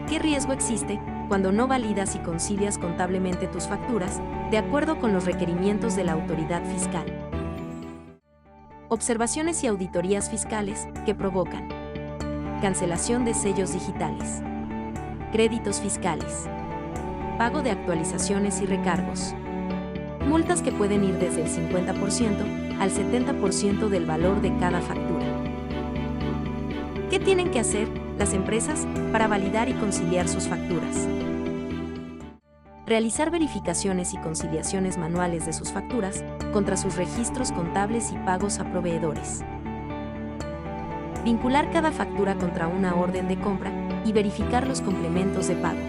¿Qué riesgo existe cuando no validas y concilias contablemente tus facturas de acuerdo con los requerimientos de la autoridad fiscal? Observaciones y auditorías fiscales que provocan cancelación de sellos digitales, créditos fiscales, pago de actualizaciones y recargos, multas que pueden ir desde el 50% al 70% del valor de cada factura. ¿Qué tienen que hacer las empresas para validar y conciliar sus facturas? Realizar verificaciones y conciliaciones manuales de sus facturas contra sus registros contables y pagos a proveedores. Vincular cada factura contra una orden de compra y verificar los complementos de pago.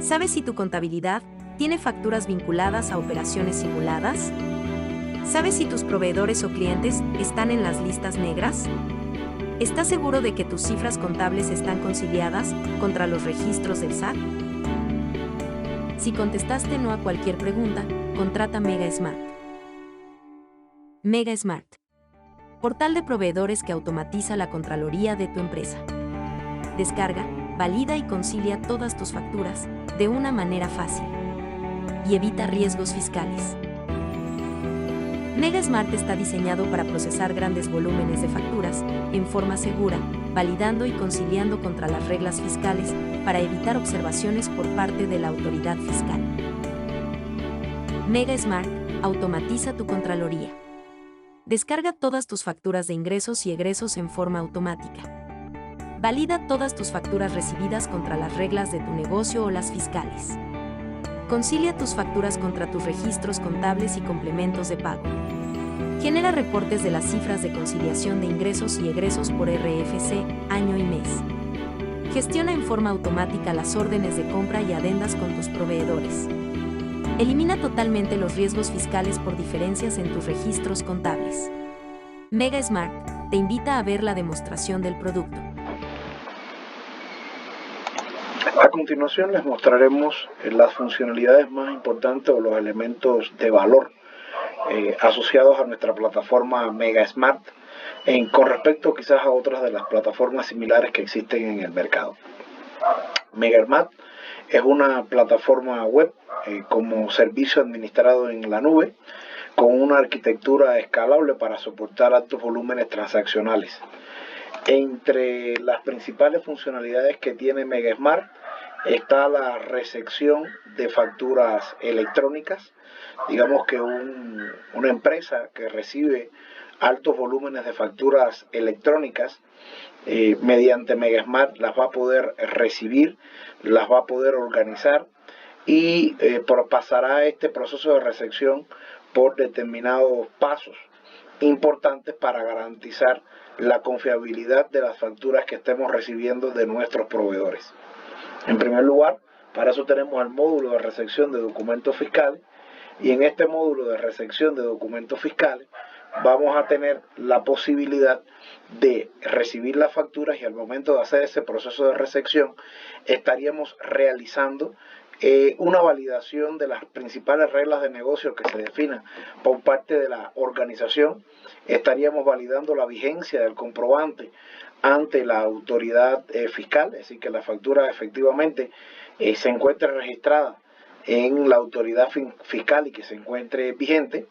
¿Sabes si tu contabilidad tiene facturas vinculadas a operaciones simuladas? ¿Sabes si tus proveedores o clientes están en las listas negras? ¿Estás seguro de que tus cifras contables están conciliadas contra los registros del SAT? Si contestaste no a cualquier pregunta, contrata MegaSmart. MegaSmart, portal de proveedores que automatiza la contraloría de tu empresa. Descarga, valida y concilia todas tus facturas de una manera fácil y evita riesgos fiscales. MegaSmart está diseñado para procesar grandes volúmenes de facturas en forma segura, validando y conciliando contra las reglas fiscales para evitar observaciones por parte de la autoridad fiscal. MegaSmart automatiza tu contraloría. Descarga todas tus facturas de ingresos y egresos en forma automática. Valida todas tus facturas recibidas contra las reglas de tu negocio o las fiscales. Concilia tus facturas contra tus registros contables y complementos de pago. Genera reportes de las cifras de conciliación de ingresos y egresos por RFC, año y mes. Gestiona en forma automática las órdenes de compra y adendas con tus proveedores. Elimina totalmente los riesgos fiscales por diferencias en tus registros contables. MegaSmart te invita a ver la demostración del producto. A continuación les mostraremos las funcionalidades más importantes o los elementos de valor asociados a nuestra plataforma MegaSmart con respecto quizás a otras de las plataformas similares que existen en el mercado. MegaSmart es una plataforma web como servicio administrado en la nube con una arquitectura escalable para soportar altos volúmenes transaccionales. Entre las principales funcionalidades que tiene MegaSmart está la recepción de facturas electrónicas. Digamos que una empresa que recibe altos volúmenes de facturas electrónicas mediante MegaSmart las va a poder recibir, las va a poder organizar y pasará este proceso de recepción por determinados pasos importantes para garantizar la confiabilidad de las facturas que estemos recibiendo de nuestros proveedores. En primer lugar, para eso tenemos el módulo de recepción de documentos fiscales y en este módulo de recepción de documentos fiscales vamos a tener la posibilidad de recibir las facturas y al momento de hacer ese proceso de recepción estaríamos realizando una validación de las principales reglas de negocio que se definan por parte de la organización. Estaríamos validando la vigencia del comprobante ante la autoridad fiscal, es decir, que la factura efectivamente se encuentre registrada en la autoridad fiscal y que se encuentre vigente.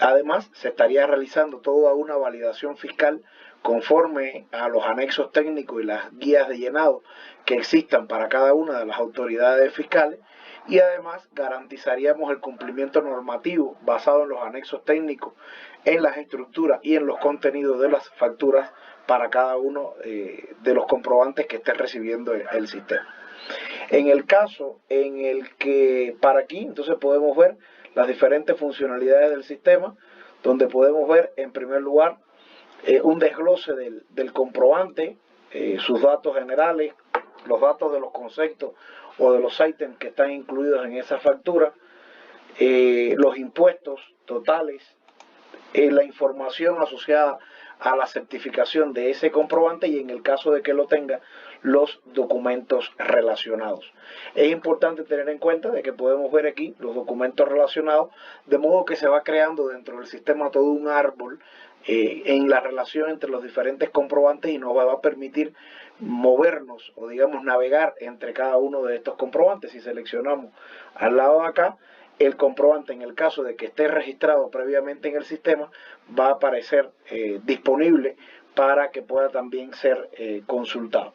Además, se estaría realizando toda una validación fiscal conforme a los anexos técnicos y las guías de llenado que existan para cada una de las autoridades fiscales y además garantizaríamos el cumplimiento normativo basado en los anexos técnicos, en las estructuras y en los contenidos de las facturas para cada uno de los comprobantes que esté recibiendo el sistema. En el caso en el que para aquí entonces podemos ver las diferentes funcionalidades del sistema, donde podemos ver en primer lugar un desglose del comprobante, sus datos generales, los datos de los conceptos o de los ítems que están incluidos en esa factura, los impuestos totales, la información asociada a la certificación de ese comprobante y en el caso de que lo tenga, los documentos relacionados. Es importante tener en cuenta de que podemos ver aquí los documentos relacionados, de modo que se va creando dentro del sistema todo un árbol en la relación entre los diferentes comprobantes y nos va a permitir movernos o digamos navegar entre cada uno de estos comprobantes. Si seleccionamos al lado de acá, el comprobante, en el caso de que esté registrado previamente en el sistema, va a aparecer disponible para que pueda también ser consultado.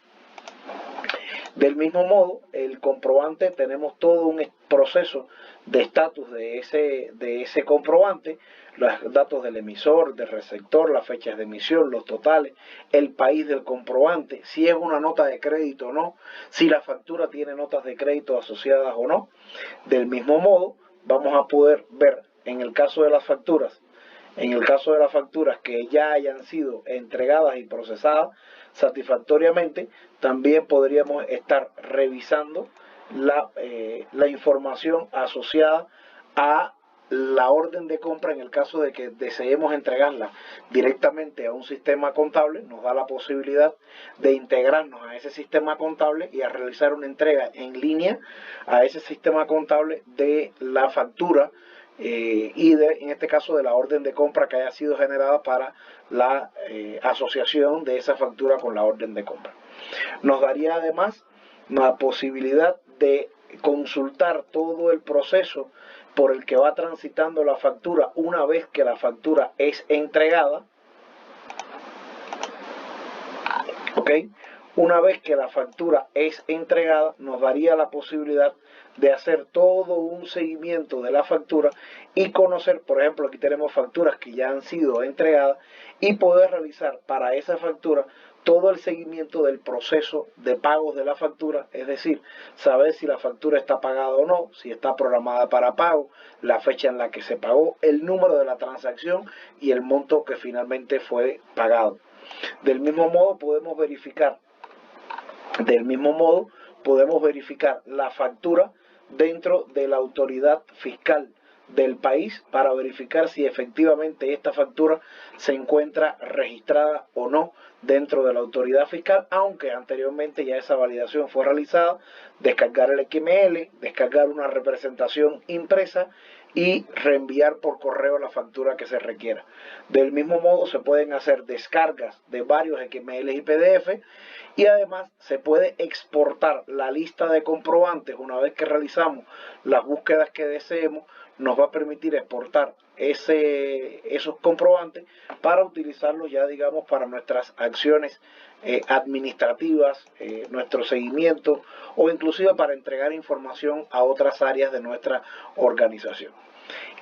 Del mismo modo, el comprobante, tenemos todo un proceso de estatus de ese comprobante, los datos del emisor, del receptor, las fechas de emisión, los totales, el país del comprobante, si es una nota de crédito o no, si la factura tiene notas de crédito asociadas o no. Del mismo modo, vamos a poder ver en el caso de las facturas, que ya hayan sido entregadas y procesadas satisfactoriamente, también podríamos estar revisando la información asociada a la orden de compra en el caso de que deseemos entregarla directamente a un sistema contable. Nos da la posibilidad de integrarnos a ese sistema contable y a realizar una entrega en línea a ese sistema contable de la factura y en este caso de la orden de compra que haya sido generada para la asociación de esa factura con la orden de compra. Nos daría además la posibilidad de consultar todo el proceso por el que va transitando la factura una vez que la factura es entregada. ¿Ok? Una vez que la factura es entregada, nos daría la posibilidad de hacer todo un seguimiento de la factura y conocer, por ejemplo, aquí tenemos facturas que ya han sido entregadas y poder realizar para esa factura todo el seguimiento del proceso de pagos de la factura, es decir, saber si la factura está pagada o no, si está programada para pago, la fecha en la que se pagó, el número de la transacción y el monto que finalmente fue pagado. Del mismo modo podemos verificar la factura dentro de la autoridad fiscal del país para verificar si efectivamente esta factura se encuentra registrada o no dentro de la autoridad fiscal, aunque anteriormente ya esa validación fue realizada, descargar el XML, descargar una representación impresa y reenviar por correo la factura que se requiera. Del mismo modo se pueden hacer descargas de varios XML y PDF y además se puede exportar la lista de comprobantes. Una vez que realizamos las búsquedas que deseemos, nos va a permitir exportar esos comprobantes para utilizarlos ya digamos para nuestras acciones administrativas, nuestro seguimiento o inclusive para entregar información a otras áreas de nuestra organización.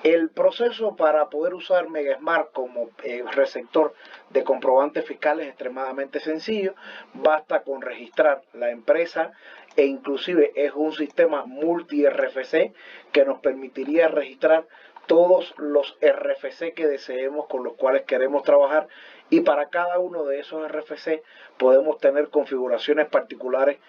El proceso para poder usar MegaSmart como receptor de comprobantes fiscales es extremadamente sencillo. Basta con registrar la empresa e inclusive es un sistema multi-RFC que nos permitiría registrar todos los RFC que deseemos con los cuales queremos trabajar y para cada uno de esos RFC podemos tener configuraciones particulares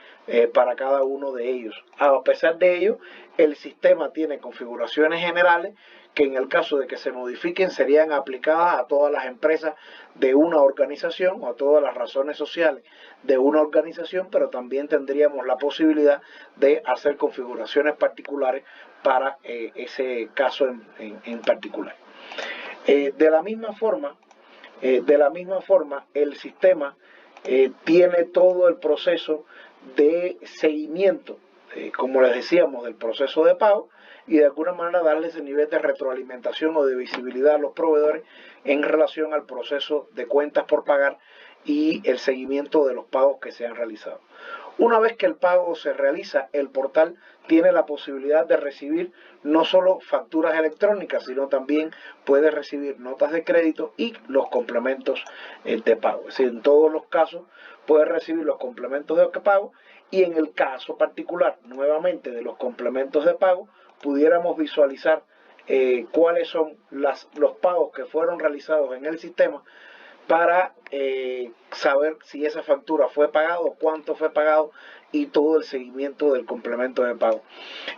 para cada uno de ellos. A pesar de ello, el sistema tiene configuraciones generales que en el caso de que se modifiquen serían aplicadas a todas las empresas de una organización o a todas las razones sociales de una organización, pero también tendríamos la posibilidad de hacer configuraciones particulares para ese caso en particular. De la misma forma, el sistema tiene todo el proceso de seguimiento, como les decíamos, del proceso de pago y de alguna manera darle ese nivel de retroalimentación o de visibilidad a los proveedores en relación al proceso de cuentas por pagar y el seguimiento de los pagos que se han realizado. Una vez que el pago se realiza, el portal tiene la posibilidad de recibir no solo facturas electrónicas, sino también puede recibir notas de crédito y los complementos de pago. Es decir, en todos los casos puede recibir los complementos de pago y en el caso particular, nuevamente, de los complementos de pago, pudiéramos visualizar cuáles son los pagos que fueron realizados en el sistema para saber si esa factura fue pagada o cuánto fue pagado y todo el seguimiento del complemento de pago.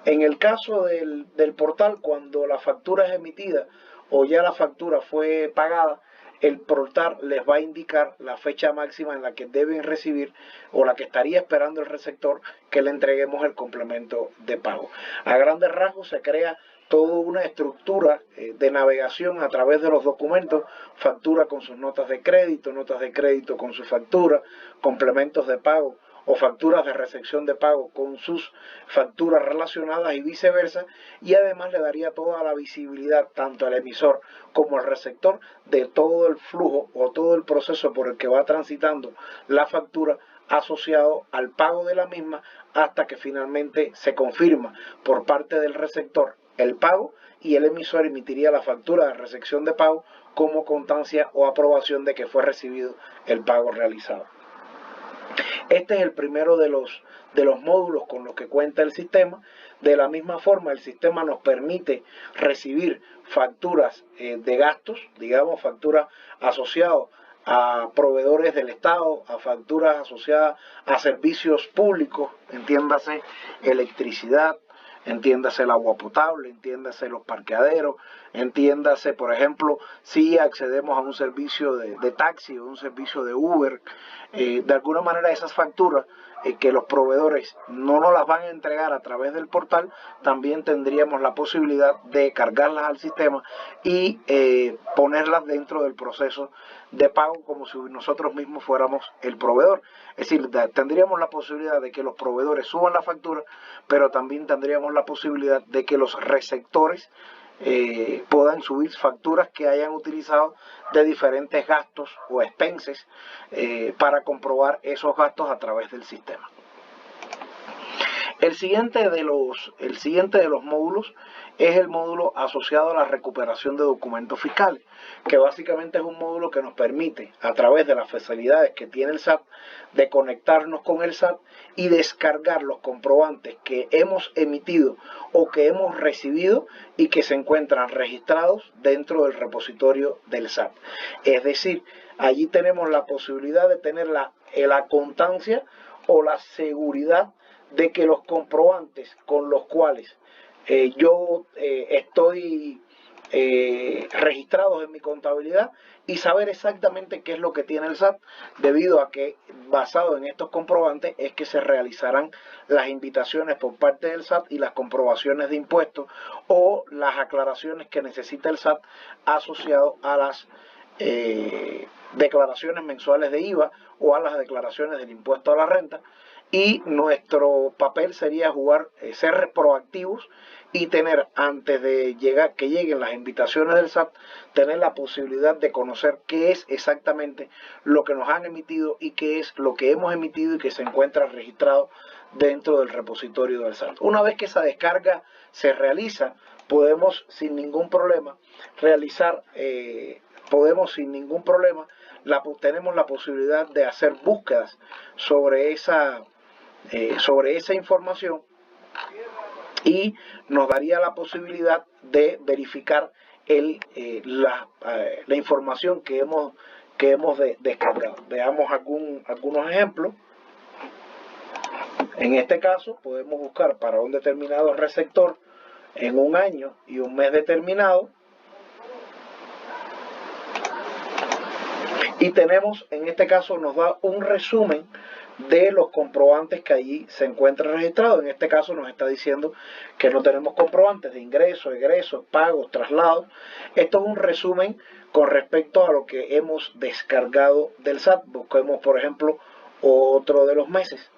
En el caso del portal, cuando la factura es emitida o ya la factura fue pagada, el portal les va a indicar la fecha máxima en la que deben recibir o la que estaría esperando el receptor que le entreguemos el complemento de pago. A grandes rasgos se crea toda una estructura de navegación a través de los documentos, factura con sus notas de crédito con su factura, complementos de pago o facturas de recepción de pago con sus facturas relacionadas y viceversa, y además le daría toda la visibilidad tanto al emisor como al receptor de todo el flujo o todo el proceso por el que va transitando la factura asociado al pago de la misma hasta que finalmente se confirma por parte del receptor el pago y el emisor emitiría la factura de recepción de pago como constancia o aprobación de que fue recibido el pago realizado. Este es el primero de los módulos con los que cuenta el sistema. De la misma forma, el sistema nos permite recibir facturas de gastos, digamos, facturas asociadas a proveedores del Estado, a facturas asociadas a servicios públicos, entiéndase electricidad, entiéndase el agua potable, entiéndase los parqueaderos, entiéndase, por ejemplo, si accedemos a un servicio de taxi o un servicio de Uber, de alguna manera esas facturas que los proveedores no nos las van a entregar a través del portal, también tendríamos la posibilidad de cargarlas al sistema y ponerlas dentro del proceso de pago como si nosotros mismos fuéramos el proveedor. Es decir, tendríamos la posibilidad de que los proveedores suban la factura, pero también tendríamos la posibilidad de que los receptores puedan subir facturas que hayan utilizado de diferentes gastos o expenses para comprobar esos gastos a través del sistema. El siguiente de los módulos es el módulo asociado a la recuperación de documentos fiscales, que básicamente es un módulo que nos permite, a través de las facilidades que tiene el SAT, de conectarnos con el SAT y descargar los comprobantes que hemos emitido o que hemos recibido y que se encuentran registrados dentro del repositorio del SAT. Es decir, allí tenemos la posibilidad de tener la constancia o la seguridad de que los comprobantes con los cuales yo estoy registrados en mi contabilidad y saber exactamente qué es lo que tiene el SAT, debido a que basado en estos comprobantes es que se realizarán las invitaciones por parte del SAT y las comprobaciones de impuestos o las aclaraciones que necesita el SAT asociado a las declaraciones mensuales de IVA o a las declaraciones del impuesto a la renta. Y nuestro papel sería ser proactivos y tener, antes de que lleguen las invitaciones del SAT, tener la posibilidad de conocer qué es exactamente lo que nos han emitido y qué es lo que hemos emitido y que se encuentra registrado dentro del repositorio del SAT. Una vez que esa descarga se realiza, podemos sin ningún problema tenemos la posibilidad de hacer búsquedas sobre esa información y nos daría la posibilidad de verificar la información que hemos descargado. Veamos algunos ejemplos. En este caso podemos buscar para un determinado receptor en un año y un mes determinado. Y tenemos, en este caso, nos da un resumen de los comprobantes que allí se encuentran registrados. En este caso nos está diciendo que no tenemos comprobantes de ingresos, egresos, pagos, traslados. Esto es un resumen con respecto a lo que hemos descargado del SAT. Busquemos, por ejemplo, otro de los meses.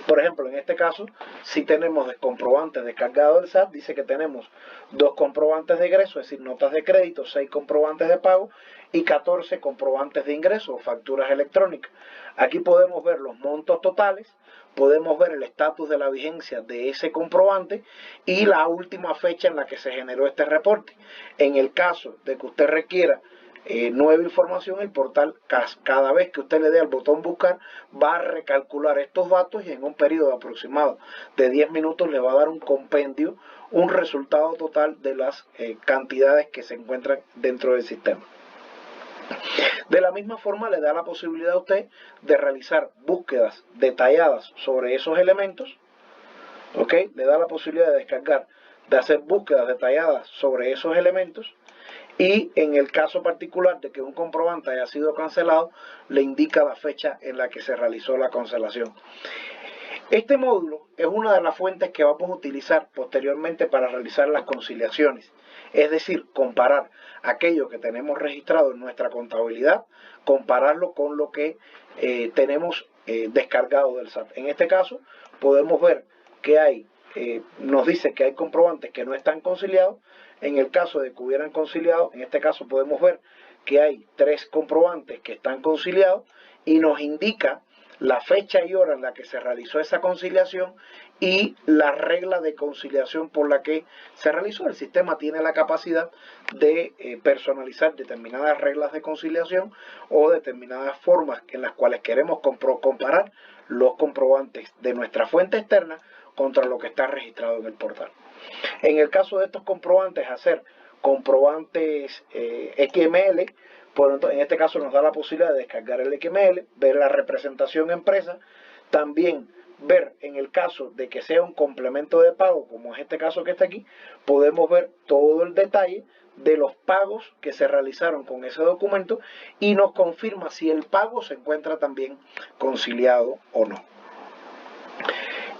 Por ejemplo, en este caso, si tenemos comprobantes descargados del SAT, dice que tenemos 2 comprobantes de ingreso, es decir, notas de crédito, 6 comprobantes de pago y 14 comprobantes de ingreso o facturas electrónicas. Aquí podemos ver los montos totales, podemos ver el estatus de la vigencia de ese comprobante y la última fecha en la que se generó este reporte. En el caso de que usted requiera nueva información, el portal, cada vez que usted le dé al botón buscar, va a recalcular estos datos y en un periodo aproximado de 10 minutos le va a dar un compendio, un resultado total de las cantidades que se encuentran dentro del sistema. De la misma forma le da la posibilidad a usted de realizar búsquedas detalladas sobre esos elementos, ¿ok? Le da la posibilidad de descargar, de hacer búsquedas detalladas sobre esos elementos. Y en el caso particular de que un comprobante haya sido cancelado, le indica la fecha en la que se realizó la cancelación. Este módulo es una de las fuentes que vamos a utilizar posteriormente para realizar las conciliaciones, es decir, comparar aquello que tenemos registrado en nuestra contabilidad, compararlo con lo que tenemos descargado del SAT. En este caso podemos ver que hay, nos dice que hay comprobantes que no están conciliados. En el caso de que hubieran conciliado, en este caso podemos ver que hay 3 comprobantes que están conciliados y nos indica la fecha y hora en la que se realizó esa conciliación y la regla de conciliación por la que se realizó. El sistema tiene la capacidad de personalizar determinadas reglas de conciliación o determinadas formas en las cuales queremos comparar los comprobantes de nuestra fuente externa contra lo que está registrado en el portal. En el caso de estos comprobantes, hacer comprobantes XML, en este caso nos da la posibilidad de descargar el XML, ver la representación empresa, también ver en el caso de que sea un complemento de pago, como es este caso que está aquí, podemos ver todo el detalle de los pagos que se realizaron con ese documento y nos confirma si el pago se encuentra también conciliado o no.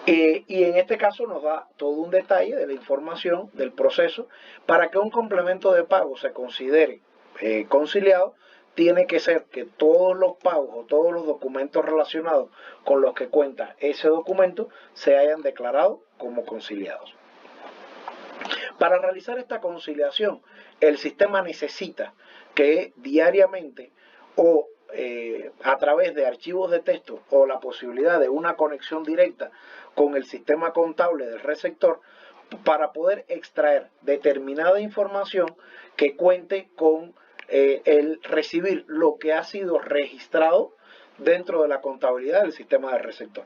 Y en este caso nos da todo un detalle de la información del proceso. Para que un complemento de pago se considere conciliado, tiene que ser que todos los pagos o todos los documentos relacionados con los que cuenta ese documento se hayan declarado como conciliados. Para realizar esta conciliación, el sistema necesita que diariamente o a través de archivos de texto o la posibilidad de una conexión directa con el sistema contable del receptor para poder extraer determinada información que cuente con el recibir lo que ha sido registrado dentro de la contabilidad del sistema del receptor.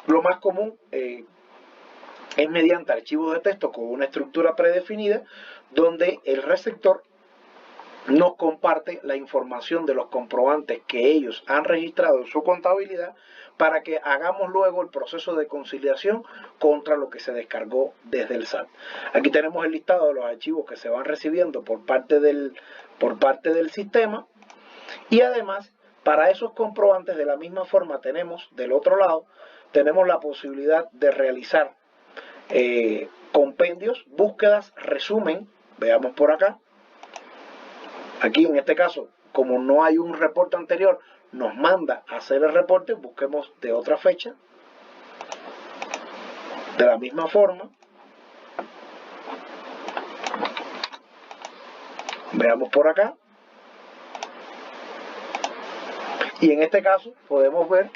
Lo más común es mediante archivos de texto con una estructura predefinida donde el receptor nos comparte la información de los comprobantes que ellos han registrado en su contabilidad para que hagamos luego el proceso de conciliación contra lo que se descargó desde el SAT. Aquí tenemos el listado de los archivos que se van recibiendo por parte del sistema y además para esos comprobantes de la misma forma tenemos del otro lado, tenemos la posibilidad de realizar compendios, búsquedas, resumen, veamos por acá. Aquí en este caso, como no hay un reporte anterior, nos manda a hacer el reporte, busquemos de otra fecha. De la misma forma, veamos por acá. Y en este caso podemos ver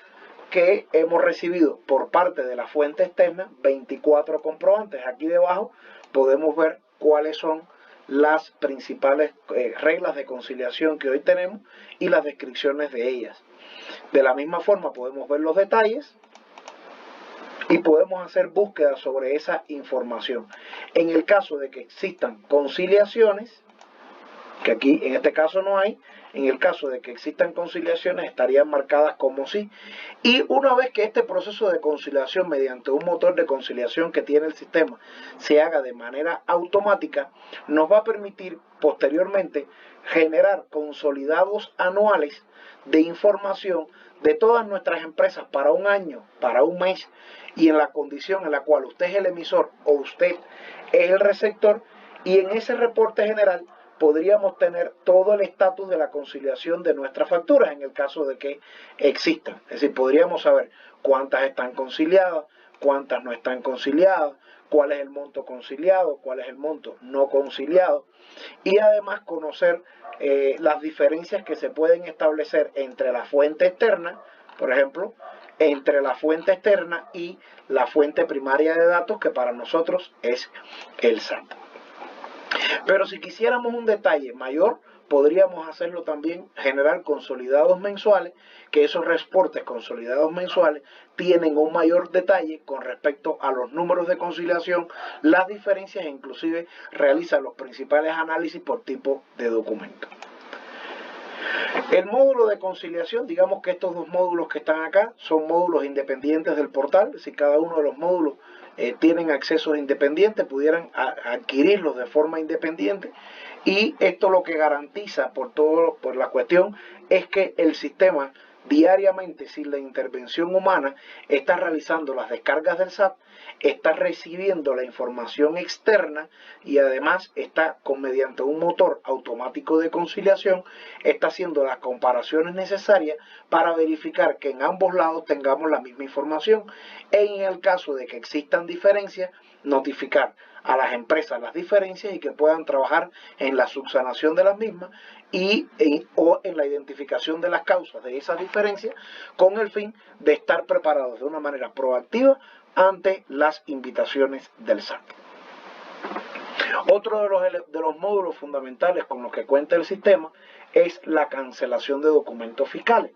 que hemos recibido por parte de la fuente externa 24 comprobantes. Aquí debajo podemos ver cuáles son las principales reglas de conciliación que hoy tenemos y las descripciones de ellas. De la misma forma podemos ver los detalles y podemos hacer búsquedas sobre esa información. En el caso de que existan conciliaciones, que aquí en este caso no hay, en el caso de que existan conciliaciones estarían marcadas como sí. Y una vez que este proceso de conciliación mediante un motor de conciliación que tiene el sistema se haga de manera automática, nos va a permitir posteriormente generar consolidados anuales de información de todas nuestras empresas para un año, para un mes y en la condición en la cual usted es el emisor o usted es el receptor, y en ese reporte general podríamos tener todo el estatus de la conciliación de nuestras facturas en el caso de que existan. Es decir, podríamos saber cuántas están conciliadas, cuántas no están conciliadas, cuál es el monto conciliado, cuál es el monto no conciliado, y además conocer las diferencias que se pueden establecer entre la fuente externa, por ejemplo, entre la fuente externa y la fuente primaria de datos, que para nosotros es el SAT. Pero si quisiéramos un detalle mayor, podríamos hacerlo también, generar consolidados mensuales, que esos reportes consolidados mensuales tienen un mayor detalle con respecto a los números de conciliación, las diferencias e inclusive realizan los principales análisis por tipo de documento. El módulo de conciliación, digamos que estos dos módulos que están acá son módulos independientes del portal, si cada uno de los módulos tienen accesos independientes, pudieran adquirirlos de forma independiente, y esto lo que garantiza por la cuestión es que el sistema diariamente sin la intervención humana, está realizando las descargas del SAT, está recibiendo la información externa y además está mediante un motor automático de conciliación, está haciendo las comparaciones necesarias para verificar que en ambos lados tengamos la misma información. En el caso de que existan diferencias, notificar a las empresas las diferencias y que puedan trabajar en la subsanación de las mismas o en la identificación de las causas de esas diferencias, con el fin de estar preparados de una manera proactiva ante las invitaciones del SAT. Otro de los módulos fundamentales con los que cuenta el sistema es la cancelación de documentos fiscales.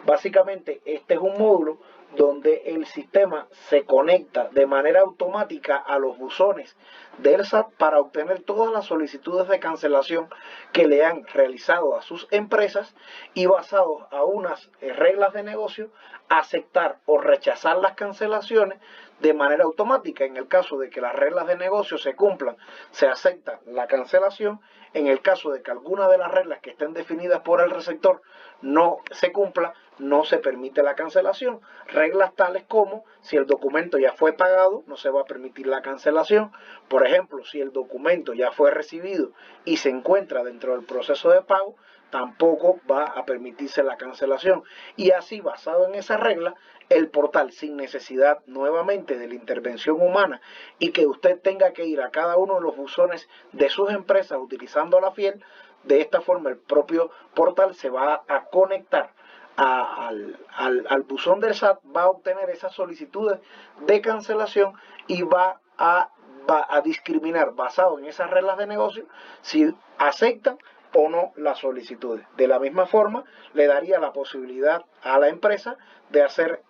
Básicamente, este es un módulo donde el sistema se conecta de manera automática a los buzones del SAT para obtener todas las solicitudes de cancelación que le han realizado a sus empresas y, basados a unas reglas de negocio, aceptar o rechazar las cancelaciones de manera automática. En el caso de que las reglas de negocio se cumplan, se acepta la cancelación. En el caso de que alguna de las reglas que estén definidas por el receptor no se cumpla, no se permite la cancelación. Reglas tales como: si el documento ya fue pagado, no se va a permitir la cancelación. Por ejemplo, si el documento ya fue recibido y se encuentra dentro del proceso de pago, tampoco va a permitirse la cancelación. Y así, basado en esa regla, el portal, sin necesidad nuevamente de la intervención humana y que usted tenga que ir a cada uno de los buzones de sus empresas utilizando la fiel, de esta forma el propio portal se va a conectar al buzón del SAT, va a obtener esas solicitudes de cancelación y va a discriminar, basado en esas reglas de negocio, si aceptan o no las solicitudes. De la misma forma, le daría la posibilidad a la empresa de hacer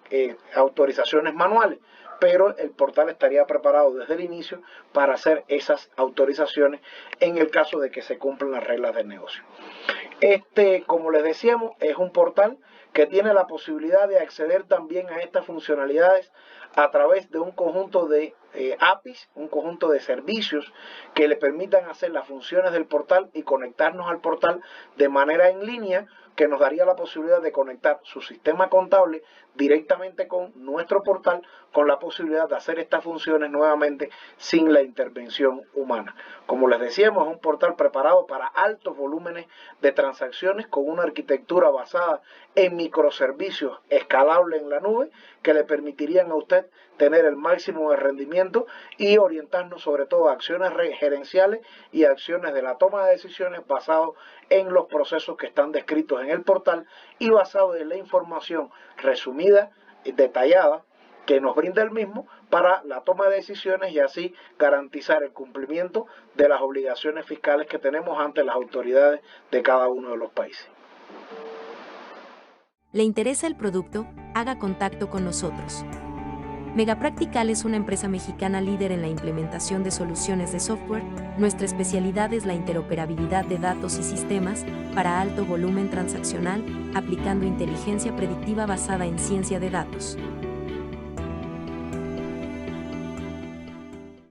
autorizaciones manuales, pero el portal estaría preparado desde el inicio para hacer esas autorizaciones en el caso de que se cumplan las reglas del negocio. Como les decíamos, es un portal que tiene la posibilidad de acceder también a estas funcionalidades a través de un conjunto de APIs, un conjunto de servicios que le permitan hacer las funciones del portal y conectarnos al portal de manera en línea, que nos daría la posibilidad de conectar su sistema contable directamente con nuestro portal, con la posibilidad de hacer estas funciones nuevamente sin la intervención humana. Como les decíamos, es un portal preparado para altos volúmenes de transacciones, con una arquitectura basada en microservicios escalables en la nube, que le permitirían a usted tener el máximo de rendimiento y orientarnos sobre todo a acciones gerenciales y acciones de la toma de decisiones basados en los procesos que están descritos en el portal y basados en la información resumida y detallada que nos brinda el mismo para la toma de decisiones y así garantizar el cumplimiento de las obligaciones fiscales que tenemos ante las autoridades de cada uno de los países. ¿Le interesa el producto? Haga contacto con nosotros. Megapractical es una empresa mexicana líder en la implementación de soluciones de software. Nuestra especialidad es la interoperabilidad de datos y sistemas para alto volumen transaccional, aplicando inteligencia predictiva basada en ciencia de datos.